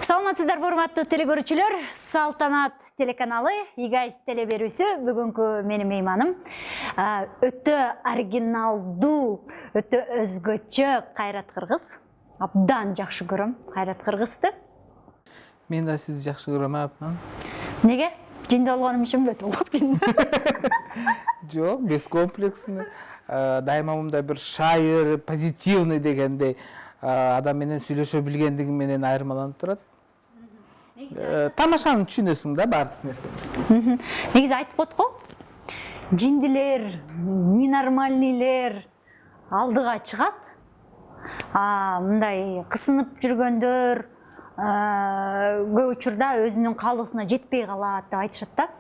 Саламатсыздар, урматтуу телекөрүүчүлөр. Салтанат телеканалы Игайс телеберүүсү бүгүнкү менин мейманым өтө оригиналдуу, өтө өзгөчө Кайрат Кыргыз. Абдан жакшы көрөм Кайрат Кыргызды. Мен да сизди жакшы көрөм, апам. Неге? Жинде болгонум үчүн бөтө болот кийин. Жок, без комплексин. Дайыма мындай бир шайыр, позитивный дегендей адам менен сүйлөшө билгендигим менен айырмаланып турат. Тамашаны түшүнөсүң да баардык нерсени. Негизи айтып коет го. Жиндилер, ненормальныйлер алдыга чыгат. Мындай кысынып жүргөндөр көп учурда өзүнүн каалоосуна жетпей калат деп айтышат да.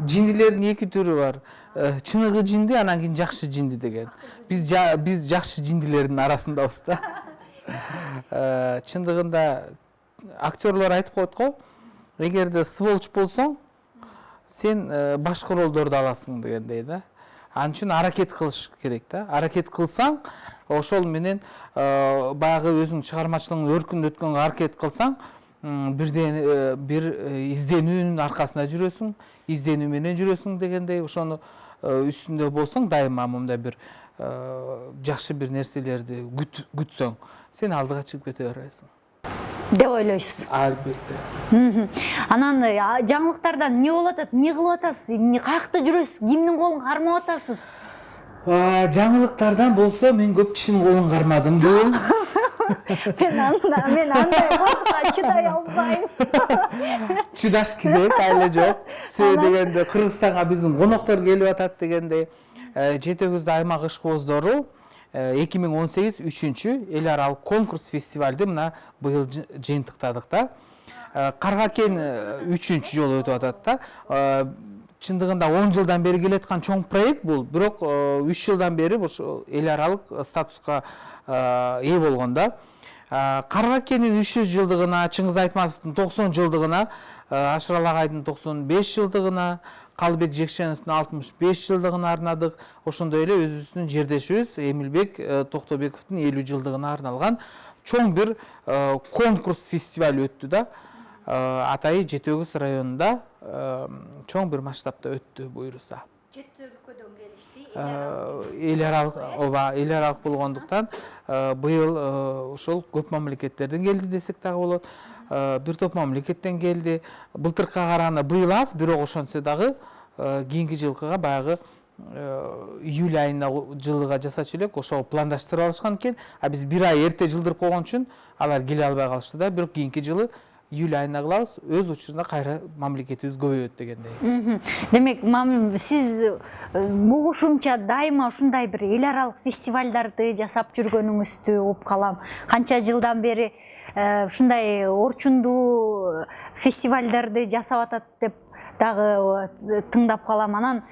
Жиндилердин эки түрү бар. Чыныгы жинди, анан кийин жакшы жинди деген. Биз жакшы жиндилердин арасындабыз да. Чындыгында актерлор айтып коет го, эгерде сволочь болсоң, сен башка ролдорду аласың дегендей да. Анын үчүн аракет кылыш керек да. Аракет кылсаң, ошол менен баягы өзүң чыгармачылыгың өркүндөткөнгө өткөнгө аракет кылсаң, бир изденүүнүн аркасында жүрөсүң, изденүү менен жүрөсүң дегендей, ошону үстүндө болсоң, дайыма мындай бир жакшы бир нерселерди күтсөң, сен алдыга чыгып кете бересиң деп ойлойсуз. Албетте. Анан жаңылыктардан эмне болуп атат, эмне кылып атасыз, каякта жүрөсүз, кимдин колун кармап атасыз? Жаңылыктардан болсо, мен көп кишинин колун кармадым дейм. Мен андай колго чыдай албайм. Чыдаш керек, айлы жок. Себеби дегенде Кыргызстанга биздин коноктор келип атат дегендей, Жетегүздү аймак ишкоздору 2018 3-чү эл аралык конкурс фестивалды мына быйыл жыйынтыктадык да. Каргакен 3-чү жолу өтүп атат да. Чындыгында 10 жылдан бери келаткан чоң проект бул, бирок 3 жылдан бери ошо эл аралык статуска ээ болгон да. Каргакендин 300 жылдыгына, Чыңгыз Айтматовдун 90 жылдыгына, Ашырал агайдын 95 жылдыгына, Калыбек Жекшеновдун 65 жылдыгына арнадык. Ошондой эле өзүбүздүн жердешибиз Эмилбек Токтобековдун 50 жылдыгына арналган чоң бир конкурс фестиваль өттү да. Атайы Жетегүз районунда чоң бир масштабта өттү буюрса. Жети өлкөдөн келишти. Эл аралык болгондуктан быйыл ошол көп мамлекеттерден келди десек дагы болот. Бир топ мамлекеттен келди. Былтыркыга караганда быйыл аз, бирок ошентсе дагы кийинки жылкыга баягы июль айына жылыга жасачу элек ошол пландаштырып алышкан экен. Биз бир ай эрте жылдырып койгон үчүн алар келе албай калышты да. Бирок кийинки жылы июль айына кылабыз, өз учурунда кайра мамлекетибиз көбөйөт дегендей. Демек, сиз угушумча дайыма ушундай бир эл аралык фестивалдарды жасап жүргөнүңүздү угуп калам. Канча жылдан бери ушундай орчундуу фестивалдарды жасап атат деп дагы тыңдап калам. Анан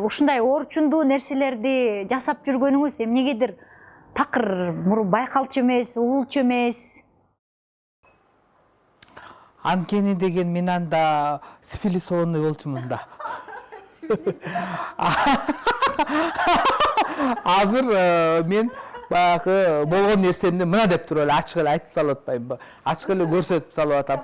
ушундай орчундуу нерселерди жасап жүргөнүңүз эмнегедир такыр байкалчу эмес, угулчу эмес? Анткени деген мен анда сифилисованный болчумун да. Азыр мен баягы болгон нерсемди мына деп туруп эле ачык эле айтып салып атпайбы. Ачык эле көрсөтүп салып атам.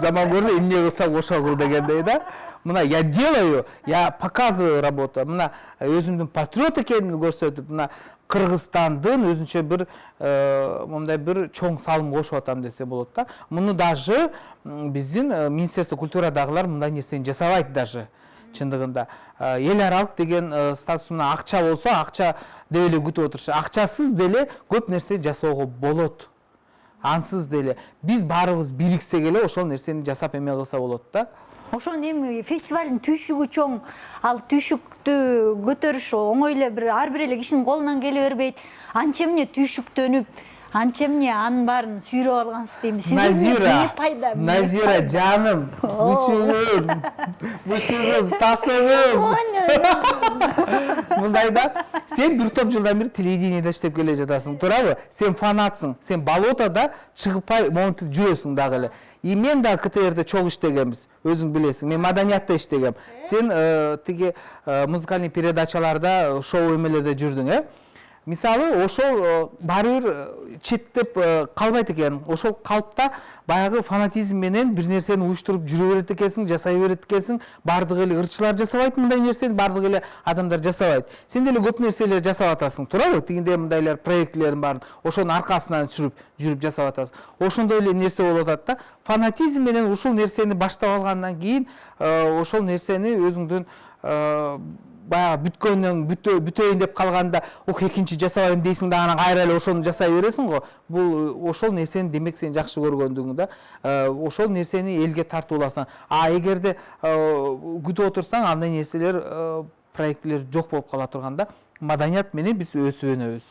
Жаман көрсө эмне кылсак ошо кыл дегендей да. Мына я делаю, я показываю работу. Мына өзүмдүн патриот экенимди көрсөтүп, мына Кыргызстандын өзүнчө бир мындай бир чоң салым кошуп атам десе болот да. Муну даже биздин Министерство культурадагылар мындай нерсени жасабайт даже. Чындыгында эл аралык деген статус мына акча болсо, акча деп эле күтүп отурчу. Акчасыз деле көп нерсе жасоого болот. Ансыз деле биз баарыбыз бириксек эле ошол нерсени жасап эме кылса болот да. Ошон эми фестивалдын түйшүгү чоң, ал түйшүктү көтөрүш оңой эле ар бир эле кишинин колунан келе бербейт. Анча эмне түйшүктөнүп, анча эмне анын баарын сүйрөп алгансыз дейм. Сиздин эмне пайда? Назира жаным, бушугум, сасыгым. Мындай да, сен бир топ жылдан бери телевидениеде иштеп келе жатасың, туурабы? Сен фанатсың, сен болотода чыгып монтип жүрөсүң дагы эле. Мен да КТРде чоң иштегенбиз, өзүң билесиң. Мен маданиятта иштегем. Сен тиги музыкалный передачаларда, шоу эмелерде жүрдүң, мисалы ошол баары бир четтеп калбайт экен. Ошол калпта баягы фанатизм менен бир нерсени уюштуруп жүрө берет экенсиң, жасай берет экенсиң. Бардыгы эле ырчылар жасабайт мындай нерсени, бардыгы эле адамдар жасабайт. Сен деле көп нерселер жасап атасың, туурабы? Тигиндей мындайлар проектлерин барын ошонун аркасынан жүрүп жасап атасың. Ошондой эле нерсе болуп атат да. Фанатизм менен ушул нерсени баштап алгандан кийин ошол нерсени өзүңдүн баягы бүткөндөн бүтөйүн деп калганда экинчи жасабайм дейсиң да, анан кайра эле ошону жасай бересиң го. Бул ошол нерсени демек сен жакшы көргөндүгүң да, ошол нерсени элге тартууласаң. А эгерде күтүп отурсаң, андай нерселер, проекттер жок болуп кала турганда, маданият менен биз өсүп өнөбүз.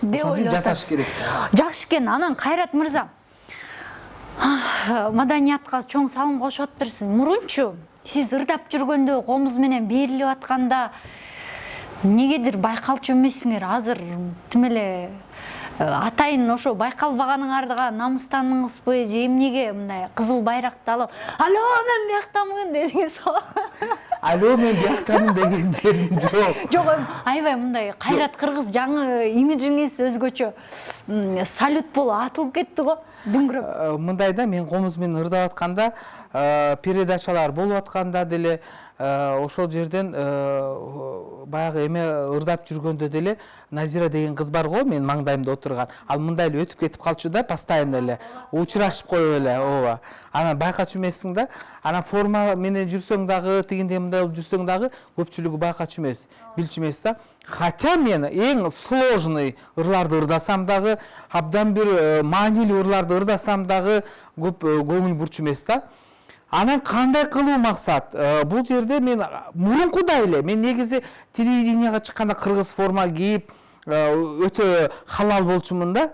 Ошон үчүн жасаш керек. Жакшы экен. Анан Кайрат мырза, маданиятка чоң салым кошуп атырсыз. Мурунчу сиз ырдап жүргөндө, комуз менен берилип атканда эмнегедир байкалчу эмессиңер. Азыр тим эле атайын ошо байкалбаганыңарга намыстандыңызбы же эмнеге мындай кызыл байракты алып, алло мен бияктамын дедиңиз го? Алло мен бияктамын деген жерим жок. Жок, аябай мындай Кайрат кыргыз жаңы имиджиңиз өзгөчө салют болуп атылып кетти го, дүңгүрөп. Мындай да, мен комуз менен ырдап атканда, передачалар болуп атканда деле ошол жерден баягы эме ырдап жүргөндө деле Назира деген кыз бар го, мен маңдайымда отурган. Ал мындай эле өтүп кетип калчу да, постоянно эле учурашып коюп эле, ооба. Анан байкачу эмессиң да. Анан форма менен жүрсөң дагы, тигиндей мындай болуп жүрсөң дагы көпчүлүгү байкачу эмес, билчү эмес да. Хотя мен эң сложный ырларды ырдасам дагы, абдан бир маанилүү ырларды ырдасам дагы көп көңүл бурчу эмес да. Анан кандай кылуу максат? Бул жерде мен мурункудай эле, мен негизи телевиденияга чыкканда кыргыз форма кийип, өтө халал болчумун да.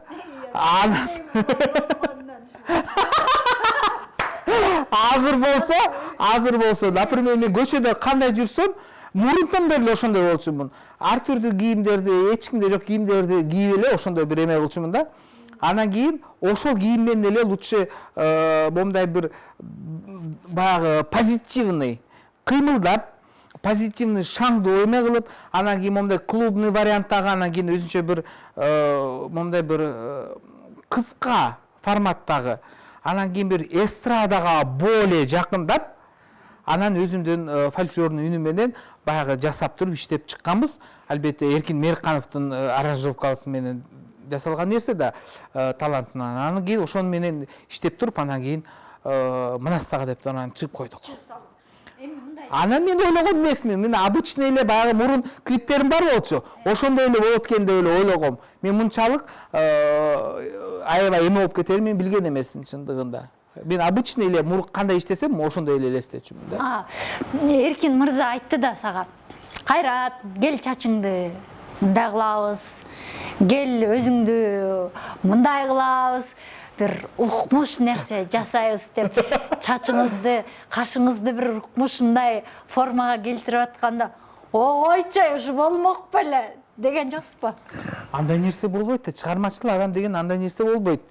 Азыр болсо, например, мен көчөдө кандай жүрсөм, мурунтан бери ошондой болчумун. Ар түрдүү кийимдерди, эч кимде жок кийимдерди кийип эле ошондой бир эме кылчумун да. Анан кийин ошол кийим менен эле лучше момундай бир баягы позитивный кыймылдап, позитивный шаңдуу эме кылып, анан кийин момундай клубный варианттагы, анан кийин өзүнчө бир момундай бир кыска форматтагы, анан кийин бир эстрадага более жакындап, анан өзүмдүн фольклорный үнү менен баягы жасап туруп иштеп чыкканбыз. Албетте Эркин Меркановдун аранжировкасы менен жасалган нерсе да, талантынан. Анан кийин ошону менен иштеп туруп, анан кийин Мынасага деп анан чыгып койдук. Анан мен ойлогон эмесмин, мен обычный эле баягы мурун клиптерим бар болчу. Ошондой эле болот экен деп эле ойлогом. Мен мынчалык аябай эме болуп кетерин мен билген эмесмин чындыгында. Мен обычный эле мурун кандай иштесем, ошондой эле элестечүмүн да. Эркин мырза айтты да сага, Кайрат, кел чачыңды мындай кылабыз, кел өзүңдү мындай кылабыз, бир укмуш нерсе жасайбыз деп, чачыңызды, кашыңызды бир укмуш мындай формага келтирип атканда, ойчой ушу болмок беле деген жоксузбу? Андай нерсе болбойт да, чыгармачыл адам деген андай нерсе болбойт.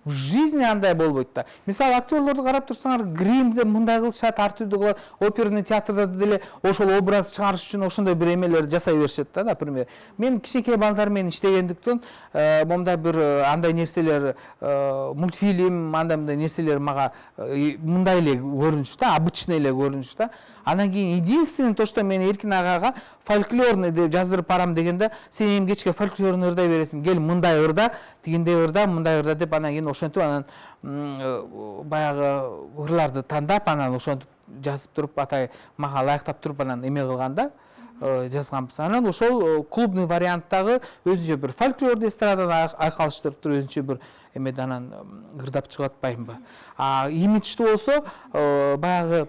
В жизни андай болбойт да. Мисалы актерлорду карап турсаңар, гримде мындай кылышат, ар түрдүү кылат, оперный театрда деле ошол образ чыгарыш үчүн ошондой бир эмелер жасай беришет да, например. Мен кичинекей балдар менен иштегендиктен, момундай бир андай нерселер, мультфильм, андай нерселер мага мындай эле көрүнүш да, обычный эле көрүнүш да. Анан кийин единственное то, что мен Эркин агага фольклорный деп жаздырып барам дегенде, сен эми кечке фольклорный ырдай бересиң, кел мындай ырда, тигиндей ырда, мындай ырда деп, анан кийин ошентип анан баягы ырларды тандап, анан ошентип жазып туруп, атай мага ылайыктап туруп анан эме кылганда жазганбыз. Анан ошол клубный варианттагы өзүнчө бир фольклорду эстраданы айкалыштырып туруп, өзүнчө бир эмеде анан ырдап чыгып атпаймынбы. Имидждүү болсо баягы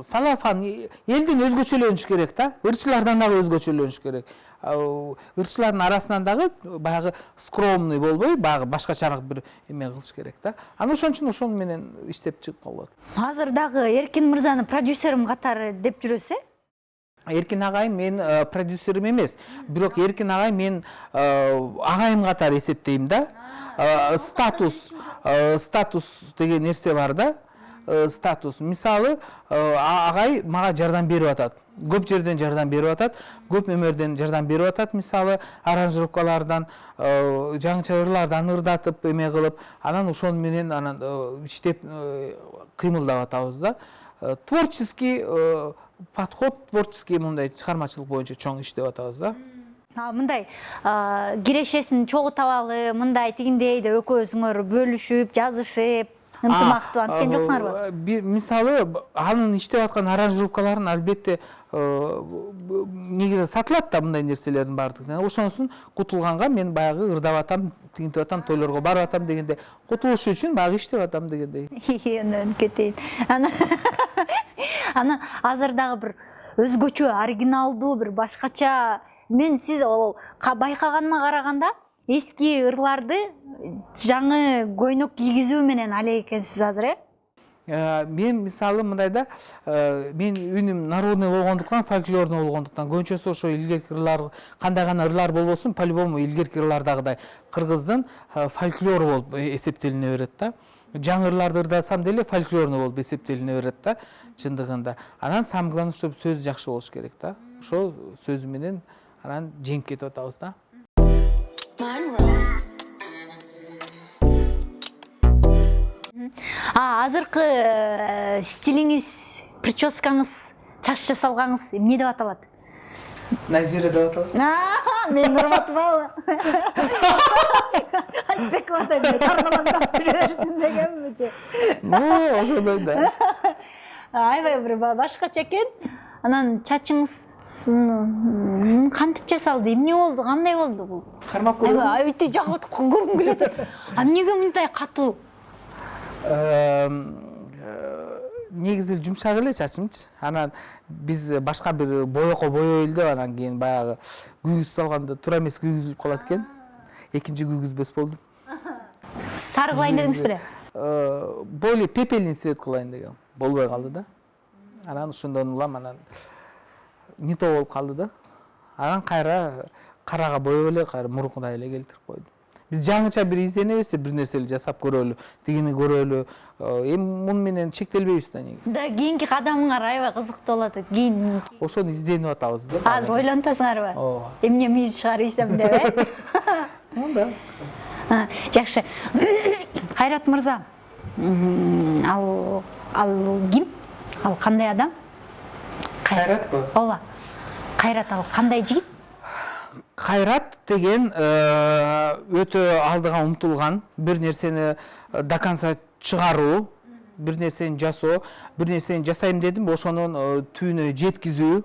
салафан элден өзгөчөлөнүш керек да, ырчылардан дагы өзгөчөлөнүш керек. Ырчылардын арасынан дагы баягы скромный болбой, баягы башкачараак бир эме кылыш керек да. Анан ошон үчүн ошону менен иштеп чыгып калат. Азыр дагы Эркин мырзаны продюсерим катары деп жүрөсүз? Эркин агай мен продюсерим эмес, бирок Эркин агай мен агайым катары эсептейм да. Статус деген нерсе бар да. Статус. Мисалы, агай мага жардам берип атат. көп жерден жардам берип атат, көп мөмөрдөн жардам берип атат, мисалы аранжировкалардан, жаңыча ырлардан ырдатып эме кылып, анан ошон менен анан иштеп кыймылдап атабыз да. Творческий подход, творческий мындай чыгармачылык боюнча чоң иштеп атабыз да. Мындай кирешесин чогултуп алып, мындай тигиндей деп экөөзүңөр бөлүшүп, жазышып, ынтымактуу анткен жоксуңарбы? Мисалы анын иштеп аткан аранжировкаларын албетте негизи сатылат да мындай нерселердин баардыгы. Ошонусун кутулганга мен баягы ырдап атам, тигинтип атам, тойлорго барып атам дегенде, кутулуш үчүн баягы иштеп атам дегендей. Анан кетейин. Анан азыр дагы бир өзгөчө, оригиналдуу, бир башкача. Мен сиз байкаганыма караганда эски ырларды жаңы көйнөк кийгизүү менен алек экенсиз азыр, Мен мисалы мындай да, мен үнүм народный болгондуктан, фольклорный болгондуктан, көбүнчөсү ошо илгерки ырлар, кандай гана ырлар болбосун, по-любому илгерки ырлардагыдай кыргыздын фольклору болуп эсептелине берет да. Жаңы ырларды ырдасам деле фольклорный болуп эсептелине берет да, чындыгында. Анан самое главное, чтобы сөз жакшы болуш керек да. Ошол сөзү менен анан жеңип кетип атабыз да. Азыркы стилиңиз, прическаңыз, чач жасалгаңыз эмне деп аталат? Назира деп аталат. Мен Нурматовалы. Айтпек атайм, тармаландап жүрө берсин дегенмичи. Ошондой да. Аябай бир башкача экен. Анан чачыңыз кантип жасалды, эмне болду, кандай болду бул? Кармап көрөсүң. Өйтүп жагып көргүм келет. Эмнеге мындай катуу? Негизи жумшак эле чачымчы. Анан биз башка бир боёко боёйлу деп анан кийин баягы күйгүз салганда туура эмес күйгүзүлүп калат экен. Экинчи күйгүзбөс болдум. Сары кылайын дедиңиз беле? Более пепельный цвет кылайын дегем. Болбой калды да. Анан ошондон улам анан не то болуп калды да. Анан кайра карага боеп эле, кайра мурункудай эле келтирип койдум. Биз жаңыча бир изденебиз деп бир нерсени жасап көрөлү, дегени көрөлү. Эми муну менен чектелбейбиз да негизи. Да, кийинки кадамыңар аябай кызыктуу болот. Кийин ошону изденип атабыз да. азыр ойлонтасыңарбы? Ооба. Эмне мүйүз чыгарып деп, Да. Жакшы. Кайрат мырза, ал ким? Ал кандай адам? Кайратпы? Ооба. Кайрат ал кандай жигит? Кайрат деген өтө алдыга умтулган, бир нерсени до конца чыгаруу, бир нерсени жасоо, бир нерсени жасайм дедим, ошонун түбүнө жеткизүү,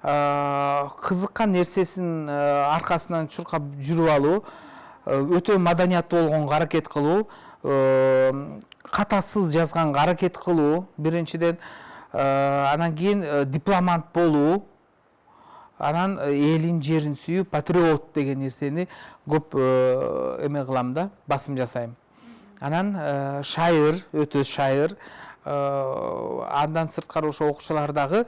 кызыккан нерсесин аркасынан чуркап жүрүп алуу, өтө маданияттуу болгонго аракет кылуу, катасыз жазганга аракет кылуу, биринчиден, анан кийин дипломат болуу, анан элин жерин сүйүү, патриот деген нерсени көп эме кылам да, басым жасайм. Анан шайыр, өтө шайыр, андан сырткары ошо окуучулар дагы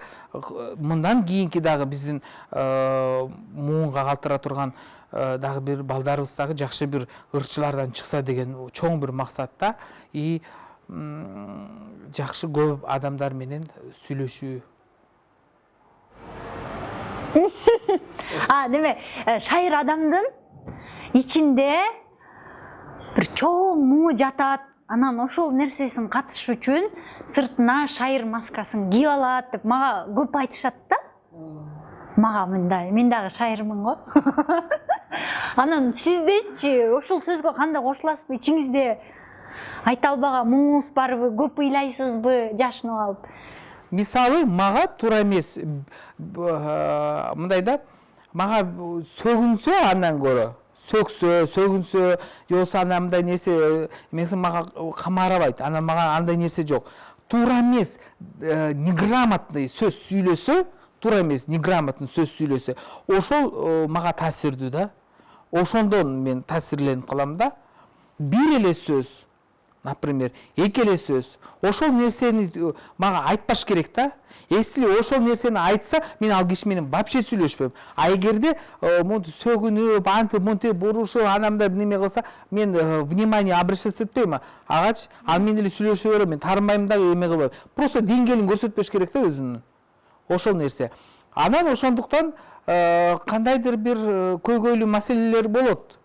мындан кийинки дагы биздин муунга калтыра турган дагы бир балдарыбыз дагы жакшы бир ырчылардан чыкса деген чоң бир максатта и жакшы көп адамдар менен сүйлөшүү. Неме, шайыр адамдын ичинде бир чоң муңу жатат. Анан ошол нерсесин катыш үчүн сыртына шайыр маскасын кийип алат деп мага көп айтышат да. Мага мен дагы шайырмын го. Анан сизденчи ошол сөзгө кандай кошуласызбы? Ичиңизде айта албаган муңуңуз барбы? Көп ыйлайсызбы жашынып алып? Мисалы, мага туура эмес, мындай да, мага сөгүнсө андан көрө, сөгүнсө, жоксо анан мындай нерсе, эмеси мага камарабайт, анан мага андай нерсе жок. Туура эмес, неграмотный сөз сүйлөсө, туура эмес, неграмотный сөз сүйлөсө, ошол мага таасирдүү да. Ошондон мен таасирленип калам да. Бир эле сөз, например, эки эле сөз, ошол нерсени мага айтпаш керек да. Если ошол нерсени айтса, мен ал киши менен вообще сүйлөшпөйм. А эгерде монтип сөгүнүп, антип монтип бурушуп, анамда неме кылса, мен внимание обращать этпейм. Ал менен эле сүйлөшө берем, мен таарынбайм дагы эме кылбайм. Просто деңгээлин көрсөтпөш керек да өзүнүн. ошол нерсе. Анан ошондуктан кандайдыр бир көйгөйлүү маселелер болот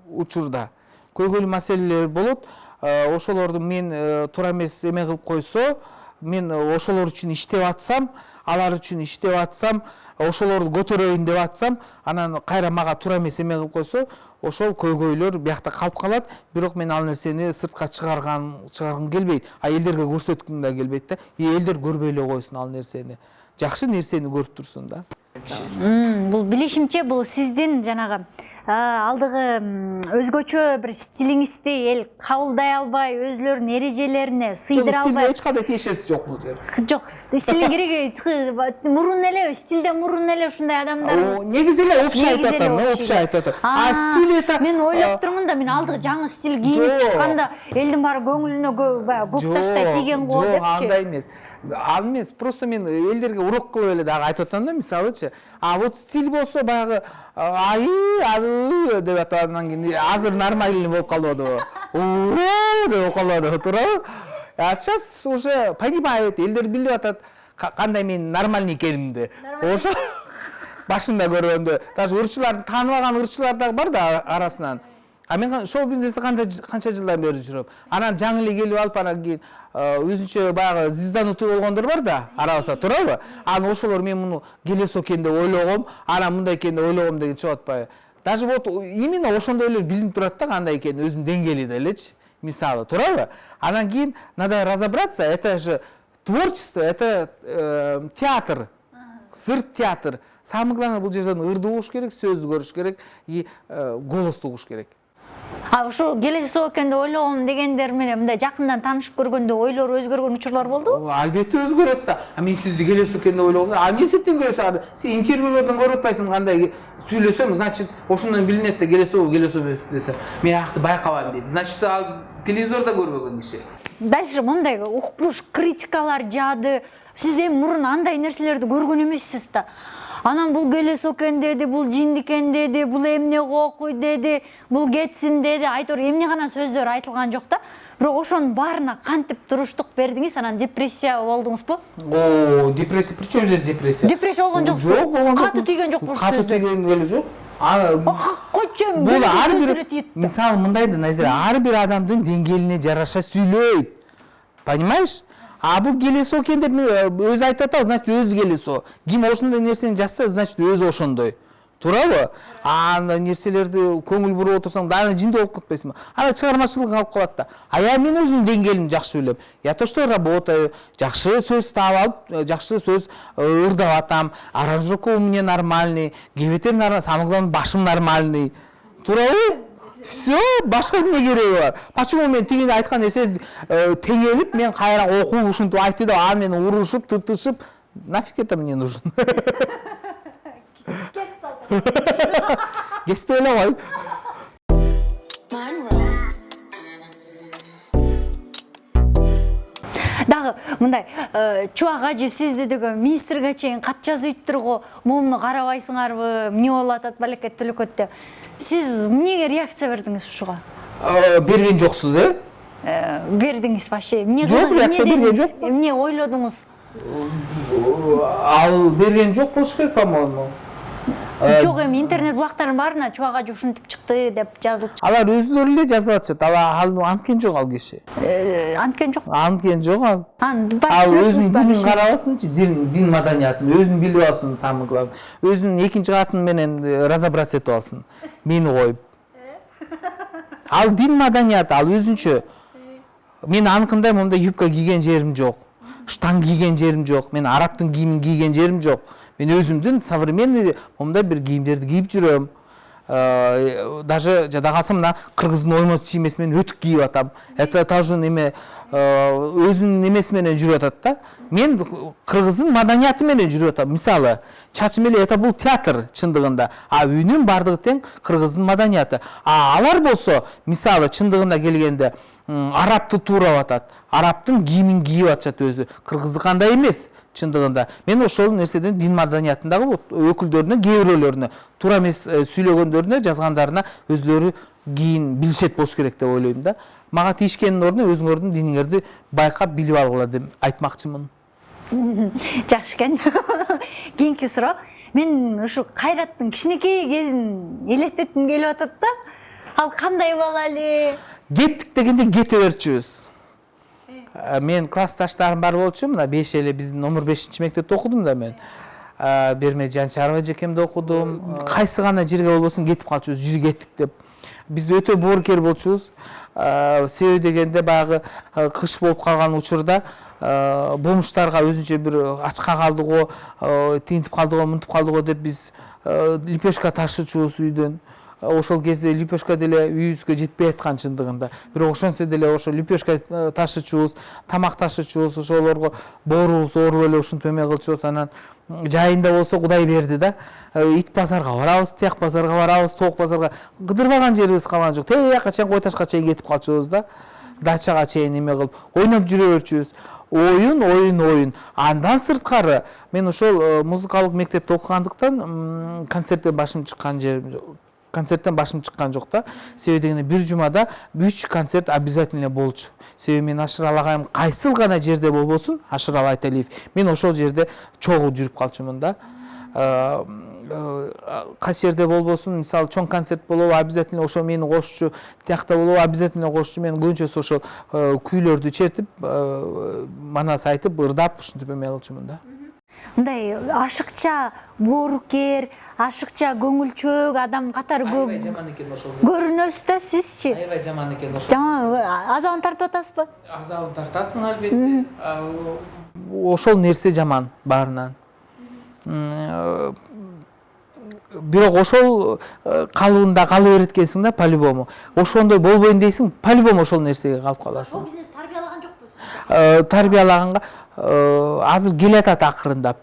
учурда. Көйгөйлүү маселелер болот. Ошолорду мен туура эмес эме кылып койсо, мен ошолор үчүн иштеп атсам, алар үчүн иштеп атсам, ошолорду көтөрөйүн деп атсам, анан кайра мага туура эмес эме кылып койсо, ошол көйгөйлөр биякта калып калат. Бирок мен ал нерсени сыртка чыгаргым келбейт. А элдерге көрсөткүм да келбейт да. Элдер көрбөй эле койсун ал нерсени. Жакшы нерсени көрүп турсун да. Бул билишимче бул сиздин жанагы алдыгы өзгөчө бир стилиңизди эл кабылдай албай, өзлөрүнүн эрежелерине сыйдыра албай. Эч кандай тиешеси жок бул жер. Жок, стилиң кереги мурун эле, стилде мурун эле ушундай адамдар. Негизи эле общий айтып атам, общий айтып атам. А стиль это мен ойлоп турмун да, мен алдыгы жаңы стиль кийинип чыкканда элдин баары көңүлүнө көк таштай тийген го депчи. Жок, андай эмес. Ал эмес, просто мен элдерге урок кылып эле дагы айтып атам да, мисалычы. А вот стиль болсо баягы деп атып анан кийин азыр нормальный болуп калбадыбы. Деп калбады, туурабы? А сейчас уже понимает, элдер билип атат кандай мен нормальный экенимди. Ошо башында көргөндө, даже ырчыларды тааныбаган ырчылар дагы бар да арасынан. А мен шоу бизнесте канча жылдан бери жүрөм. Анан жаңы эле келип алып, анан кийин өзүнчө баягы звезданутый болгондор бар да, арабызда, туурабы? Анан ошолор мен муну келесо экен деп ойлогом, анан мындай экен деп ойлогом деген чыгып атпайбы? Даже вот именно ошондой эле билинип турат да кандай экен өзүнүн деңгээли делечи, мисалы, туурабы? Анан кийин надо разобраться, это же творчество, это театр, сырт театр. Самое главное бул жерден ырды угуш керек, сөздү көрүш керек и голосту угуш керек. А ушу келесо экен деп ойлогом дегендер менен мындай жакындан таанышып көргөндө ойлору өзгөргөн учурлар болдубу? Албетте өзгөрөт да. А мен сизди келесо экен деп ойлогом. А мен сенден келесо, сен интервьюлөрдөн көрүп атпайсың кандай сүйлөсөм, значит, ошондон билинет да келесо эмес десе. Мен акты байкабайм дейт. Значит, ал телевизордо көрбөгөн киши. Дальше мындай укмуш критикалар жаады. Сиз эми мурун андай нерселерди көргөн эмессиз да. Анан бул келесо экен деди, бул жиндик экен деди, бул эмне окуй деди, бул кетсин деди. Айтор эмне гана сөздөр айтылган жок да. Бирок ошонун баарына кантип туруштук бердиңиз, анан депрессия болдуңузбу? Депрессия, причем здесь депрессия? Депрессия болгон жокпу? Жок, болгон жок. Катуу тийген жокпу? Катуу тийген эле жок. Койчу, бул ар бир, мисалы мындай да, Назира, ар бир адамдын деңгээлине жараша сүйлөйт. Понимаешь? А бул келесо экен деп өзү айтып атат, значит өзү келесо. Ким ошондой нерсени жазса, значит өзү ошондой. Туурабы? Анда нерселерди көңүл буруп отурсаң, дагы жинди болуп кетпейсиңби? Анда чыгармачылык алып калат да. А я мен өзүмдүн деңгээлимди жакшы билем. Я то, что работаю, жакшы сөз таап алып, жакшы сөз ырдап атам, аранжировка у меня нормальный, гебетер нормальный, самое главное, башым нормальный. Туурабы? Все, башка эмне кереги бар? Почему мен тигин айткан нерсе теңелип, мен кайра окуу ушинтип айтты да, а мени урушуп, тыртышып, нафиг это мне нужен? Кеспей эле кой. Дагы мындай Чубак ажы сизди деген министрге чейин кат жазыптыр го, момуну карабайсыңарбы, эмне болуп атат балекет төлөкөт деп. Сиз эмнеге реакция бердиңиз ушуга? Берген жоксуз, Бердиңиз вообще. Эмне жок, реакция берген жок. Эмне ойлодуңуз? Ал берген жок болуш керек, по-моему. Жок, эми интернет булактардын баарына Чубак ажы ушинтип чыкты деп жазылып. Алар өзүлөрү эле жазып атышат. Ал анткен жок ал киши. Анткен жок. Анткен жок ал. Ал өзүнүн динин карабасынчы, дин маданиятын, өзүн билип алсын, самый главный. Өзүнүн экинчи катын менен разобраться этип алсын. Мени коюп. Ал дин маданияты, ал өзүнчө. Мен аныкындай момундай юбка кийген жерим жок. Штан кийген жерим жок. Мен арабтын кийимин кийген жерим жок. Мен өзүмдүн современный момундай бир кийимдерди кийип жүрөм. Даже жада калсам мына кыргыздын оймоч чиймеси менен өтүк кийип атам. Это тоже неме өзүнүн немеси менен жүрүп атат да. Мен кыргыздын маданияты менен жүрүп атам. Мисалы, чачым эле это бул театр чындыгында. А үнүн бардыгы тең кыргыздын маданияты. А алар болсо, мисалы чындыгына келгенде арабты туурап атат. Арабтын кийимин кийип атышат өзү. Кыргыздыкы андай эмес. Чындыгында мен ошол нерседен дин маданиятындагы өкүлдөрүнө, кээ бирөөлөрүнө, туура эмес сүйлөгөндөрүнө, жазгандарына өзлөрү кийин билишет болуш керек деп ойлойм да. Мага тийишкенин ордуна өзүңөрдүн диниңерди байкап билип алгыла деп айтмакчымын. Жакшы экен. Кийинки суроо. Мен ушу Кайраттын кичинекей кезин элестетким келип атат да. Ал кандай бала эле? Кеттик дегенде кете берчүбүз. Мен классташтарым бар болчу, мына 5 эле биздин номер 5-мектепте окудум да мен. Берме Жанчарова жекемде окудум. Кайсы гана жерге болбосун кетип калчубуз, жүрү кеттик деп. Биз өтө боорукер болчубуз. Себеби дегенде баягы кыш болуп калган учурда бомуштарга өзүнчө бир ачка калды го, тинтип калды го, мынтип калды го деп биз лепешка ташычубуз үйдөн. Ошол кезде лепешка деле үйүбүзгө жетпей аткан чындыгында. Бирок ошонсо деле ошо лепешка ташычубуз, тамак ташычубуз, ошолорго боорубуз ооруп эле ушинтип эме кылчубуз. Анан жайында болсо Кудай берди да. Ит базарга барабыз, тияк базарга барабыз, тоок базарга. Кыдырбаган жерибиз калган жок. Тияка чейин кой ташка чейин кетип калчубуз да. Дачага чейин эме кылып, ойноп жүрө берчүбүз. Oyun. Андан сырткары мен ошол музыкалык мектепте окугандыктан концерттен башым чыккан жок да. Себеби дегенде бир жумада 3 концерт обязательно болчу. Себеби мен Ашырал агайым кайсыл гана жерде болбосун, Ашырал Айталиев, мен ошол жерде чогуу жүрүп калчумун да. Кайсы жерде болбосун, мисалы чоң концерт болобу, обязательно ошо мени кошчу, тиякта болобу, обязательно кошчу. Мен көбүнчөсү ошол күйлөрдү чертип, манас айтып, ырдап, ушинтип эме кылчумун да. Мындай ашыкча боорукер, ашыкча көңүлчөөк адам катары көрүнөсүз да сизчи? Аябай жаман экен ошо. Жаман, азабын тартып атасызбы? Азабын тартасың албетте. Ошол нерсе жаман баарынан. Бирок ошол калыбында кала берет экенсиң да, по-любому. Ошондой болбойм дейсиң, по-любому ошол нерсеге калып каласың. Бизнес тарбиялаган жокпу сизди? Тарбиялаганга азыр келатат акырындап.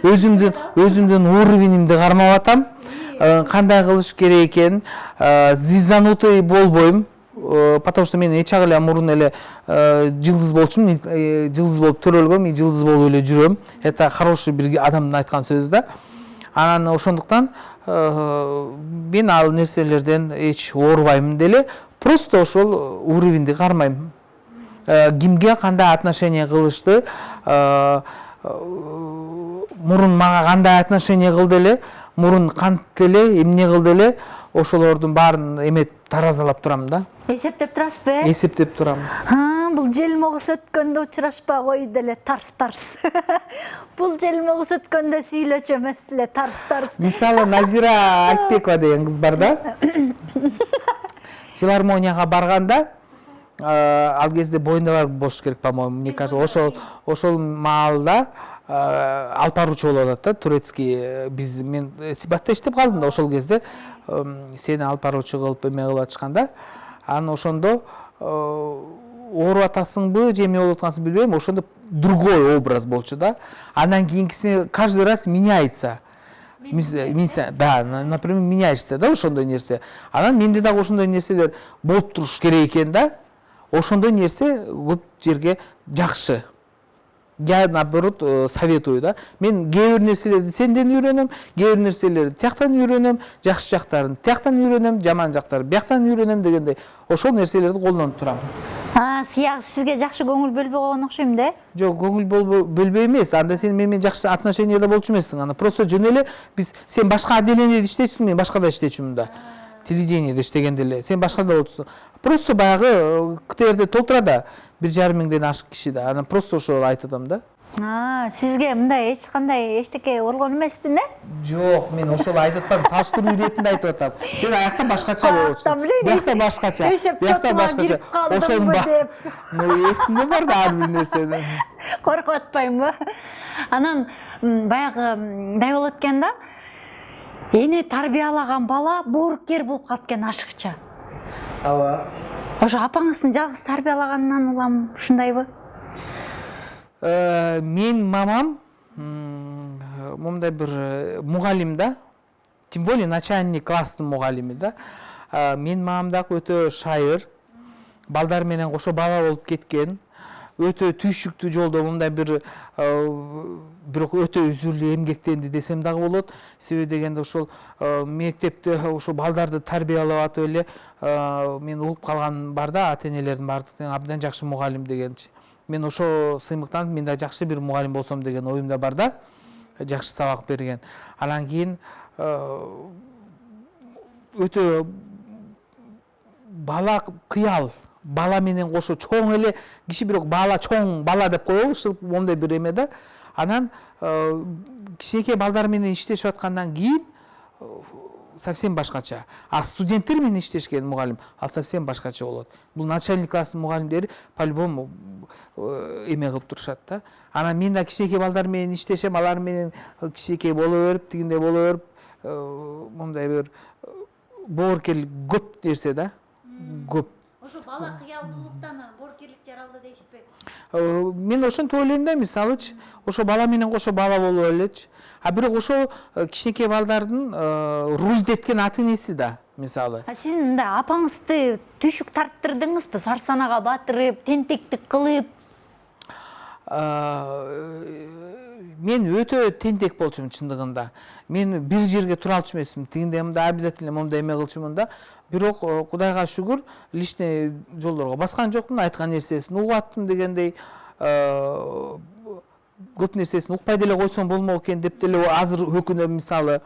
Өзүмдүн уровенимди кармап атам. Кандай кылыш керек экен? Звезданутый болбойм. Потому что мен эч эле мурун эле жылдыз болчумун, жылдыз болуп төрөлгөм, и жылдыз болуп эле жүрөм. Это хороший бир адамдын айткан сөзү да. Анан ошондуктан мен ал нерселерден эч оорубайм деле, просто ошол уровенди кармайм. Кимге кандай отношение кылышты, мурун мага кандай отношение кылды эле, мурун кантты эле, эмне кылды эле, ошолордун баарын эме таразалап турам да. Эсептеп турасызбы? Эсептеп турам. Бул желмогус өткөндө учурашпай койду эле тарс. Бул желмогус өткөндө сүйлөчү эмес эле тарс. Мисалы Назира Айтбекова деген кыз бар да. Филармонияга барганда, ал кезде боюнда бар болуш керек, по-моему, мне кажется, ошол маалда алпаручу болуп атат да, турецкий. Мен Сибатта иштеп калдым да ошол кезде, сени алпаручу кылып эме кылып атышканда, анан ошондо ооруп атасыңбы же эме болуп аткансың билбейм, ошондо другой образ болчу да. Андан кийинкисине каждый раз меняется. Да, например, меняешься да, ошондой нерсе. Анан менде дагы ошондой нерселер болуп туруш керек экен да. Ошондой нерсе көп жерге жакшы. Я, наоборот, советую да. Мен кээ бир нерселерди сенден үйрөнөм, кээ бир нерселерди тияктан үйрөнөм, жакшы жактарын тияктан үйрөнөм, жаман жактарын бияктан үйрөнөм дегендей. Ошол нерселерди колдонуп турам. Сизге жакшы көңүл бөлбөй койгон окшойм да? Жок, көңүл бөлбөй эмес. Анда сен менен жакшы отношенияда болчу эмессиң. Ана просто жөн эле сен башка отделениеде иштейсиң, мен башкада иштечүмүн да. Телевидениеде иштегенде эле сен башкада болчусуң. Просто баягы КТРде толтурада 1,5 миңден ашык киши да. Анан просто ошол айтып атам да. Сизге мындай эч кандай эчтеке болгон эмеспин да? Жок, мен ошол айтып атпайм, салыштыруу иретинде айтып атам. Сен аякта башкача болчусуң. Биякта башкача. Биякта башкача. Ошону деп. Эсимде бар да ар бир нерсе. Коркуп атпаймынбы? Анан баягы мындай болот экен да. Эне тарбиялаган бала боорукер болуп калып экен, ашыкча. Ооба. Ошо апаңыздын жалгыз тарбиялаганынан улам ушундайбы? Мен мамам мындай бир мугалим да. Тем более начальник класстын мугалими да. Мен мамам дагы өтө шайыр. Балдар менен кошо бала болуп кеткен. Өтө түйшүктүү жолдо мындай бирок өтө үзүрлүү эмгектенди десем дагы болот. Себеби дегенде ошол мектепте ошо балдарды тарбиялап атып эле мен угуп калган бар да, ата-энелердин бардыгы абдан жакшы мугалим дегенчи. Мен ошо сыймыктан мен да жакшы бир мугалим болсом деген оюмда бар да. жакшы сабак берген. Анан кийин өтө бала кыял, бала менен кошо чоң эле киши, бирок бала чоң бала деп коебуз, мондай бир эме да. Анан кичинекей балдар менен иштешип аткандан кийин совсем башкача. А студенттер менен иштешкен мугалим ал совсем башкача болот. Бул начальник класстын мугалимдери по-любому эме кылып турушат да. Анан мен да кичинекей балдар менен иштешем, алар менен кичинекей боло берип, тигиндей боло берип, мындай бир боорукерлик көп нерсе да. Көп. Ошо бала кыялдуулуктан боорукерлик жаралды дейсизби? Мен ошентип ойлойм да, мисалычы, ошо бала менен кошо бала болуп элечи. А бирок ошо кичинекей балдардын руль эткен ата энеси да, мисалы. Сиз мындай апаңызды түшүк тарттырдыңызбы? Сарсанага батырып, тентектик кылып? Мен өтө тентек болчумун чындыгында. Мен бир жерге тура алчу эмесмин. Тигинде мында обязательно момдай эме кылчумун да. Бирок Кудайга шүгүр, личный жолдорго баскан жокмун, айткан нерсесин угуп аттым дегендей, көп нерсесин укпай деле койсом болмок экен деп деле азыр өкүнөм, мисалы,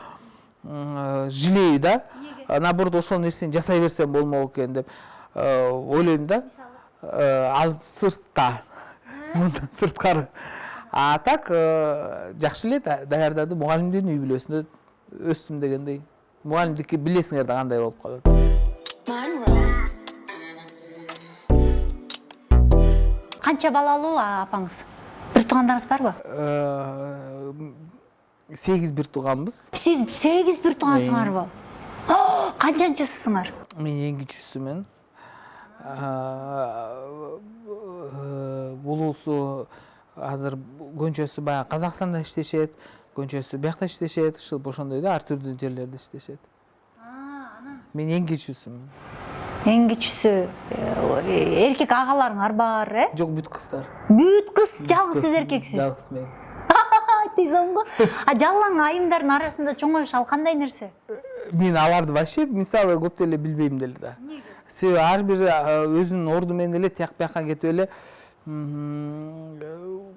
жылейм да. Наоборот, ошол нерсени жасай берсем болмок экен деп ойлойм да. Ал сыртта, мындан сырткары. А так жакшы эле даярдады, мугалимдин үй бүлөсүндө өстүм дегендей. Мугалимдики билесиңер да кандай болуп калат. Канча балалуу апаңыз? Бир туугандарыңыз барбы? 8 бир тууганбыз. Сиз 8 бир туугансыңарбы? Канчанчысыңар? Мен эң кичүүсүмүн. Булуусу азыр көнчөсү баягы Казакстанда иштешет, көнчөсү биякта иштешет, ошондой да, ар түрдүү жерлерде иштешет. Анан Мен эң кичүүсүмүн. эң кичүүсү эркек агаларыңар бар, Жок, бүт кыздар. Бүт кыз, жалгыз сиз эркексиз. Жалгыз мен. Тизом го. Жалаң айымдардын арасында чоңоюш ал кандай нерсе? Мен аларды вообще мисалы көп деле билбейм деле да. Себеби ар бир өзүнүн орду менен эле тияк бияка кетип эле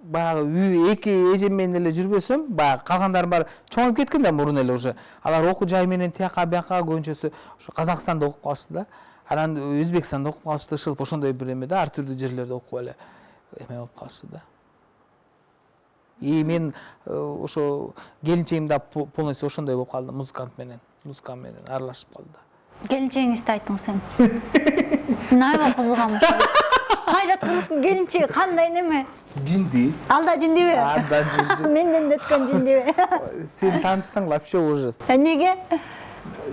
баягы эки эжем менен эле жүрбөсөм, баягы калгандар бар чоңоюп кеткен да мурун эле уже. Алар окуу жай менен тияка бияка көнчөсү ошо Казакстанда окуп калышты да. Анан Өзбекстанда окуп калышты, шылып ошондой бир эме да, ар түрдүү жерлерде окуп эле эме болуп калышты да. И мен ошо келинчегим да полностью ошондой болуп калды, музыкант менен аралашып калды. Келинчегиңизди айтыңыз эми. Найма кызыгам. Кайрат кызын келинчеги кандай неме? Жинди. Алда жиндиби? Алда жинди. Менден да өткөн жиндиби? Сен таанышсаң вообще ужас. Неге?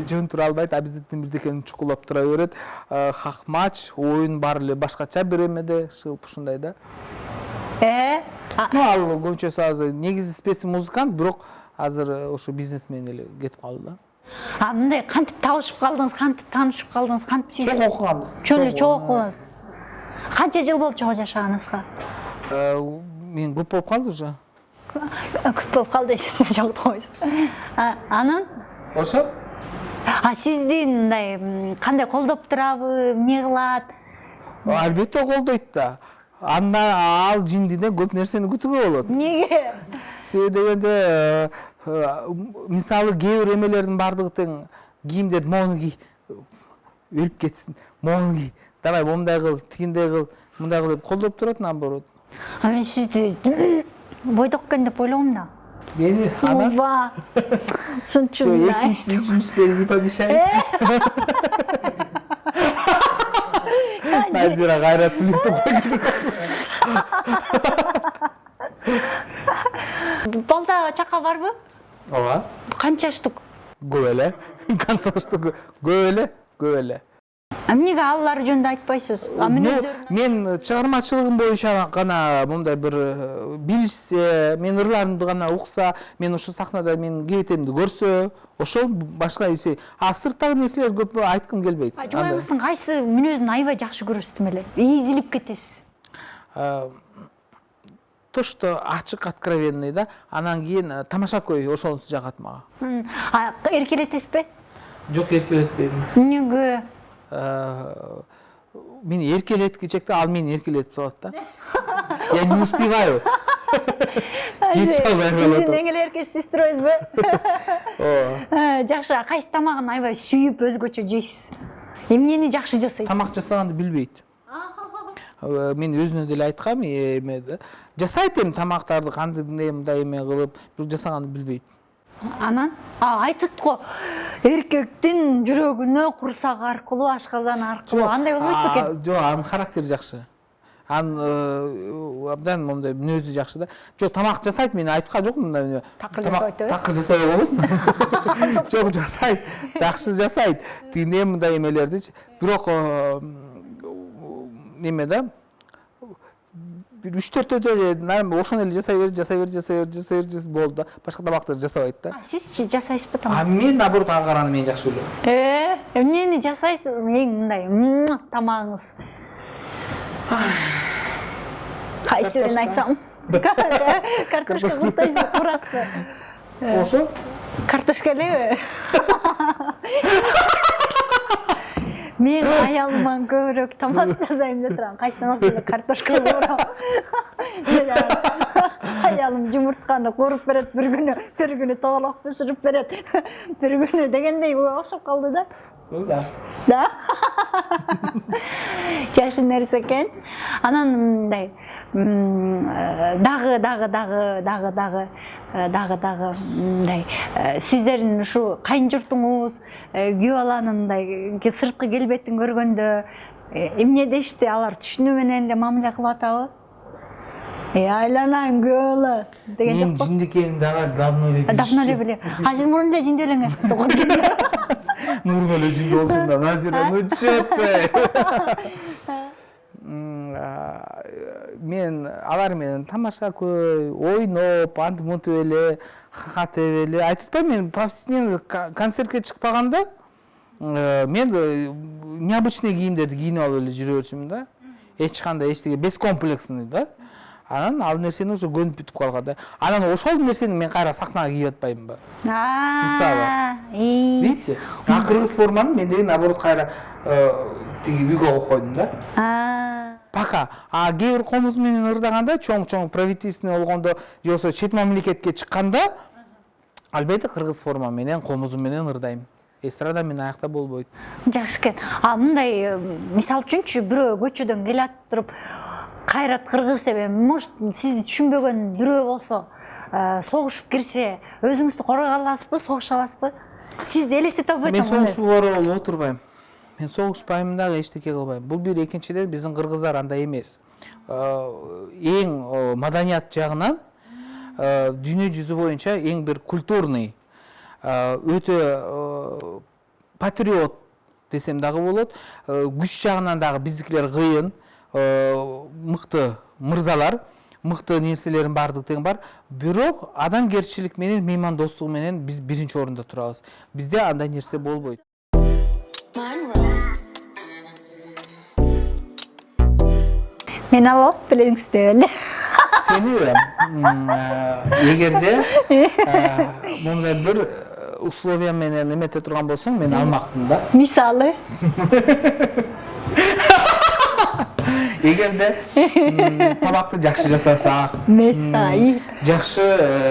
Жөн тура албайт, обязательно бирдекени чукулап тура берет. Хак матч, оюн баары эле башкача бир эмеде, шылып ушундай да. Ал көнчөсү азыр негизи спецмузыкант, бирок азыр ошо бизнес менен эле кетип калды да. Мындай кантип табышып калдыңыз, кантип таанышып калдыңыз, кантип Чоң окуганбыз. Чоң окуганбыз. Канча жыл болуп чогуу жашаганыңызга? Мен көп болуп калды уже. Көп болуп калды эсимде жок койсуз. Анан? Ошо? Сизди мындай кандай колдоп турабы, эмне кылат? Албетте колдойт да. Ал жиндиден көп нерсени күтүүгө болот. Неге? Себеби дегенде мисалы кээ бир эмелердин баардыгы тең кийимдерди моуну кий, өлүп кетсин, моуну кий, давай момундай кыл, тигиндей кыл, мындай кыл деп колдоп турат, наоборот. Мен сизди бойдок экен деп ойлогом да. Мени анан Ова. Ушунчундай. Үчүнчүсү не помешает. Назира Кайрат билесиң. Балда чака барбы? Ооба. Канча штук? Көп эле. Канча штук? Көп эле. Эмнеге алар жөнүндө айтпайсыз? Мен чыгармачылыгым боюнча гана мындай бир билишсе, мен ырларымды гана укса, мен ошо сахнада мен кебетемди көрсө, ошол башка эсе. Сырттагы нерселер көп айткым келбейт. Жубайыңыздын кайсы мүнөзүн аябай жакшы көрөсүз эле? Изилип кетесиз. То, что ачык, откровенный да, анан кийин тамашакөй ошонусу жагат мага. Эркелетесизби? Жок, эркелетпейм. Эмнеге? Мен эркелеткичекте ал мени эркелетип салат да. Я не успеваю. Жетише албай калып атат. Неңелерге сестроюзбу? Жакшы, кайсы тамагын аябай сүйүп өзгөчө жейсиз? Эмнени жакшы жасайт? Тамак жасаганды билбейт. Мен өзүнө деле айткам, жасайт эми тамактарды кантип мындай эме кылып, бирок жасаганды билбейт. Анан айтып го, эркектин жүрөгүнө курсак аркылуу, ашказан аркылуу андай болбойт бекен? Жок, анын характери жакшы. Анын абдан мондай мүнөзү жакшы да. Жок, тамак жасайт, мен айткан жокмун мындай. Такыр жасайт деп. Такыр жасай болбосун? Жок, жасайт. Жакшы жасайт. Тине мындай эмелерди, бирок неме да, bir 3-4 ошону эле жасай бер болду да. Башка тамактарды жасабайт да. Сизчи жасайсызбы тамак? Мен наоборот ага караганда мен жакшы билем. Эмнени жасайсыз? Эң мындай тамагыңыз. Кайсырын айтсам? Картошка куртайсыз, курасызбы? Ошо? Картошка элеби? Мен аялыман көбүрөөк томат жасайм деп турам. Кайсы тамакты картошка куурам. Аялым жумуртканы кууруп берет, бир күнү тоолоп бышырып берет. Бир күнү дегендей окшоп калды да. Да. Жакшы нерсе экен. Анан мындай дагы мындай сиздердин ушу кайын журтуңуз, күйөө баланын мындай сырткы келбетин көргөндө эмне дешти? Алар түшүнүү менен эле мамиле кылып атабы? Айланам күйөө бала деген жок. Мен жиндекени давно эле билем. Давно эле билем. Сиз мурун эле жинде элеңер. Мурун эле жинде болсун да, Назира чөппөй. Мен алар менен тамаша көй, ойноп, антип мынтип эле, катып эле, айтып атпайм, мен профессионалдуу концертке чыкпаганда мен необычный кийимдерди кийинип алып эле жүрө берчүмүн да. Эч кандай эчтеге бескомплексный да. Анан ал нерсени уже көнүп бүтүп калган да. Анан ошол нерсени мен кайра сахнага кийип атпаймынбы? Мисалы. Видите? Кыргыз форманы мен деген наоборот кайра тиги үйгө коюп койдум да. Пока. Кээ бир комуз менен ырдаганда, чоң правительственный болгондо, же болбосо чет мамлекетке чыкканда, албетте кыргыз форма менен, комузу менен ырдайм. Эстрада менен аякта болбойт. Жакшы экен. Мындай мисал үчүнчү бирөө көчөдөн келе туруп, кайрат кыргыз деп, может сизди түшүнбөгөн бирөө болсо, согушуп кирсе, өзүңүздү коргой аласызбы, согуша аласызбы? Сизди элестете албайт Мен согушууга болуп отурбайм. Мен согушпайм дагы, эчтеке кылбайм. Бул бир, экинчиден биздин кыргыздар андай эмес. Эң маданият жагынан дүйнө жүзү боюнча эң бир культурный, өтө патриот десем дагы болот. Күч жагынан дагы биздикилер кыйын, мыкты мырзалар, мыкты нерселерин бардык деген бар. Бирок адамгерчилик менен, меймандостук менен биз биринчи орунда турабыз. Бизде андай нерсе болбойт. Мен алып билеңиздер эле. Сени эгерде мындай бир условия менен эмете турган болсоң, мен алмакмын да. Мисалы? Эгерде тамакты жакшы жасасаң, Месай. жакшы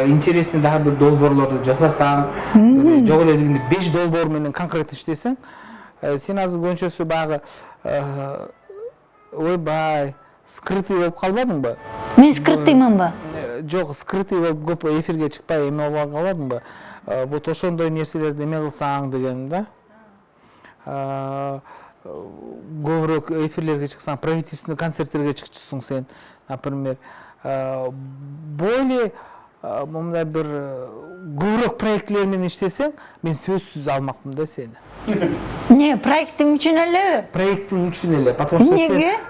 интересный дагы бир долбоорлорду жасасаң, жок эле дегенде 5 долбоор менен конкрет иштесең, сен азыр көңчөсү багы ойбай, скрытый болуп калбадыңбы? Мен скрытыймынбы? Жок, скрытый болуп көп эфирге чыкпай эме болуп калбадыңбы? Вот ошондой нерселерди эме кылсаң дегеним да. Көбүрөөк эфирлерге чыксаң, правительственный концерттерге чыкчусуң сен, например. Более мындай бир көбүрөөк проектлер менен иштесең, мен сөзсүз алмакмын да сени. Не, проекттин үчүн эле? Проекттин үчүн эле, потому что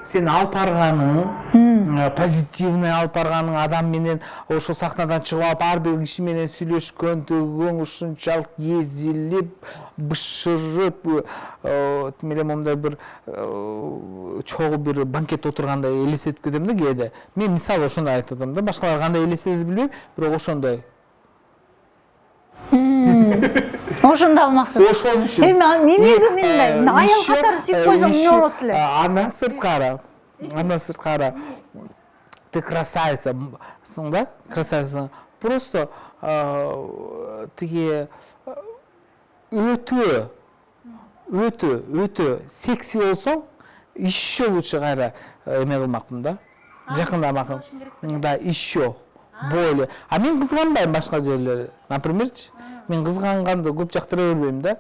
сен алып барганың, позитивный алып барганың, адам менен ошо сахнадан чыгып алып, ар бир киши менен сүйлөшкөндүгүң ушунчалык езилип, бышырып, эле мындай бир чогуу бир банкет отургандай элестетип кетем да кээде. Мен мисалы ошондой айтып атам да, башкалар кандай элестетет билбейм, бирок ошондой. Ошондо алмаксыз. Ошон үчүн. Эмнеге мындай аял катары сүйүп койсоң эмне болот эле? Андан сырткары. ты красавицасың да, красавицасың. Просто тиги өтө секси болсоң, еще лучше кайра эме кылмакмын да. Жакындамакмын. Да, еще более. А мен кызганбайм башка жерлери. Напримерчи, мен кызганганды көп жактыра бербейм да.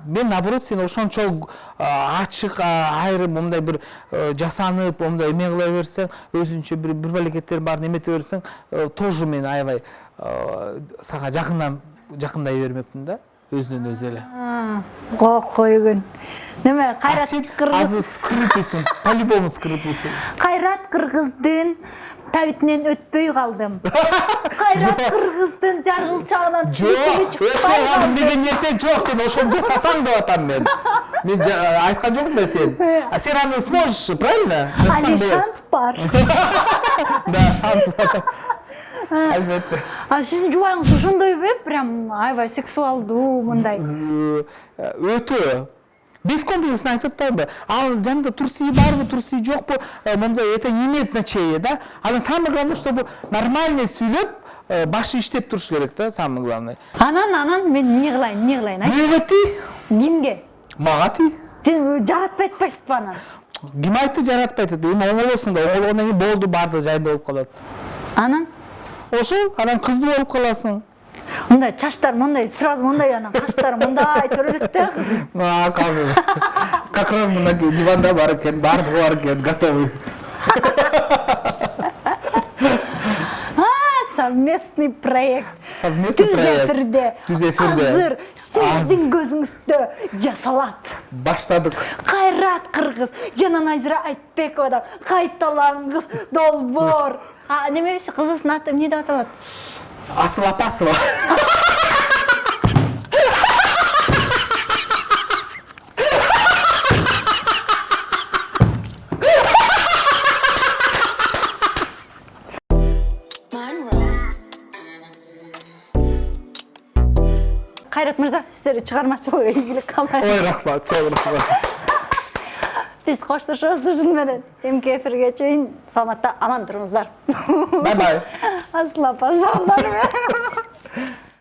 Мен наоборот сен ошончол ачык айрым мындай бир жасанып, мындай эме кыла берсең, өзүнчө бир балекеттер барын эмете берсең, тоже мен аябай сага жакындай бермекмин да, өзүнөн өзү эле. Койгун. Неме, Кайрат Кыргыз. Азыр скрытыйсың, по-любому скрытыйсың. Кайрат Кыргыздын табитинен өтпөй калдым. Кайрат Кыргыздын жаргылчагынан өтпөй калдым деген нерсе жок, сен ошону жасасаң деп атам мен. Мен айткан жокмун да сен. А сен аны сможешь, правильно? Али шанс бар. Да, шанс бар. Албетте. А сиздин жубайыңыз ошондойбу? Прям аябай сексуалдуу мындай. Өтө. Без комплексно айтып атпаймынбы? Ал жанында турсии барбы, турсии жокпу, мындай это не имеет значения, да? Анан самое главное, чтобы нормально сүйлөп, башы иштеп туруш керек да, самое главное. Анан мен эмне кылайын? Эмне ти? Кимге? Мага ти? Сен жаратпай атпайсызбы анан? Ким айтты жаратпайт деп? Эми оңолосуң да, оңолгондон кийин болду, барды, жайында болуп калат. Анан? Ошол, анан кызды болуп каласың. Мындай чаштар мындай, сразу мындай анан каштар мындай төрөлөт да кыз. Как раз мына диванда бар экен, бардыгы бар экен, готовый. Совместный проект. Совместный проект. Түз эфирде. Азыр сиздин көзүңүздө жасалат. Баштадык. Кайрат Кыргыз жана Назира Айтбековадан кайталаңыз долбоор. Немебиши кызыңыздын аты эмне деп аталат? Асыл Апасова. Кайрат мырза, сиздерге чыгармачылык ийгилик каалайм. Ой, рахмат, чоң рахмат. Биз коштошобуз ушун менен. Эмки эфирге чейин саламатта аман туруңуздар. Бай-бай. Асыл апа, саламдар.